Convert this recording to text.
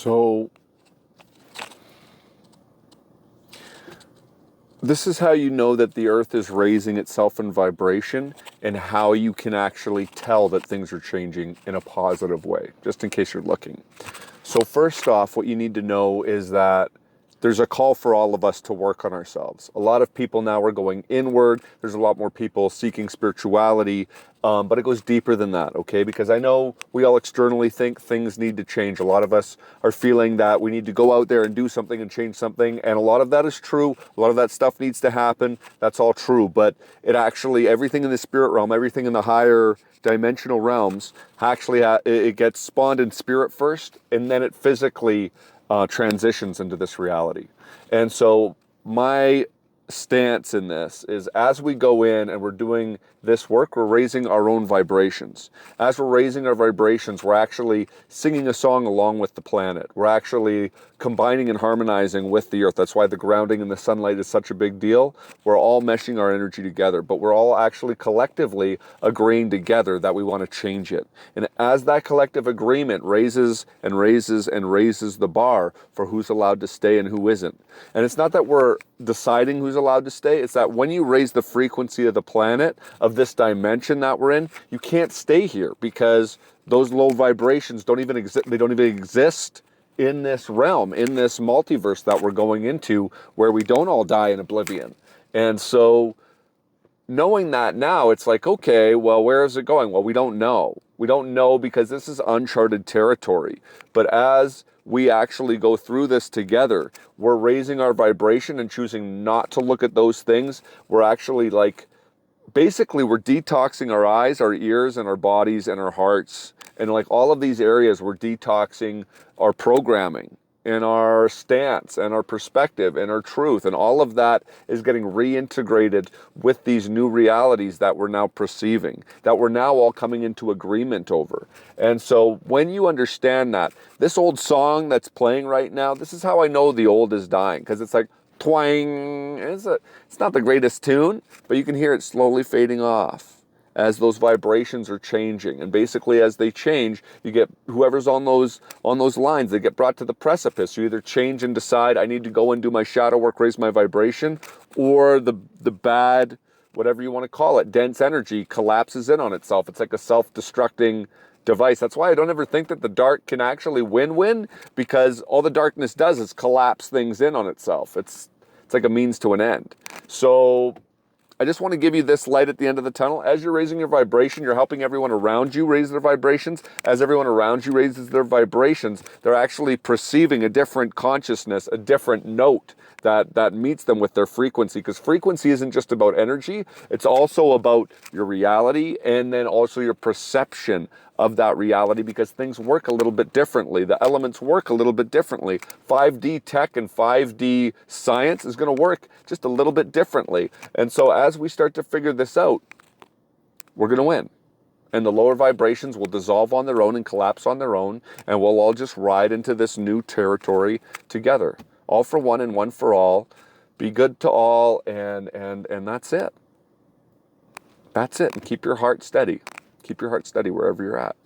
So this is how you know that the earth is raising itself in vibration, and how you can actually tell that things are changing in a positive way, just in case you're looking. So first off, what you need to know is that there's a call for all of us to work on ourselves. A lot of people now are going inward. There's a lot more people seeking spirituality, but it goes deeper than that, okay? Because I know we all externally think things need to change. A lot of us are feeling that we need to go out there and do something and change something, and a lot of that is true. A lot of that stuff needs to happen. That's all true, but it actually, everything in the spirit realm, everything in the higher dimensional realms, actually it gets spawned in spirit first, and then it physically transitions into this reality. And so my stance in this is, as we go in and we're doing this work, we're raising our own vibrations. As we're raising our vibrations, we're actually singing a song along with the planet. We're actually combining and harmonizing with the earth. That's why the grounding in the sunlight is such a big deal. We're all meshing our energy together, but we're all actually collectively agreeing together that we want to change it. And as that collective agreement raises and raises and raises the bar for who's allowed to stay and who isn't. And it's not that we're deciding who's allowed to stay, it's that when you raise the frequency of the planet, of this dimension that we're in, you can't stay here, because those low vibrations don't even exist. They don't even exist in this realm, in this multiverse that we're going into, where we don't all die in oblivion. And so knowing that now, it's like, okay, well, where is it going? Well, we don't know. We don't know, because this is uncharted territory. But as we actually go through this together, we're raising our vibration and choosing not to look at those things. We're actually basically we're detoxing our eyes, our ears, and our bodies and our hearts. And all of these areas, we're detoxing our programming and our stance and our perspective and our truth. And all of that is getting reintegrated with these new realities that we're now perceiving, that we're now all coming into agreement over. And so when you understand that, this old song that's playing right now, this is how I know the old is dying, because it's like, twang. It's not the greatest tune, but you can hear it slowly fading off as those vibrations are changing. And basically, as they change, you get whoever's on those lines, they get brought to the precipice. You either change and decide, I need to go and do my shadow work, raise my vibration, or the bad, whatever you want to call it, dense energy collapses in on itself. It's like a self-destructing device. That's why I don't ever think that the dark can actually win, because all the darkness does is collapse things in on itself. It's like a means to an end. So I just want to give you this light at the end of the tunnel. As you're raising your vibration, you're helping everyone around you raise their vibrations. As everyone around you raises their vibrations, they're actually perceiving a different consciousness, a different note that meets them with their frequency. Because frequency isn't just about energy, it's also about your reality, and then also your perception of that reality, because things work a little bit differently. The elements work a little bit differently. 5D tech and 5D science is going to work just a little bit differently. And so as we start to figure this out, we're going to win. And the lower vibrations will dissolve on their own and collapse on their own, and we'll all just ride into this new territory together. All for one and one for all. Be good to all, and that's it. That's it. And keep your heart steady. Keep your heart steady wherever you're at.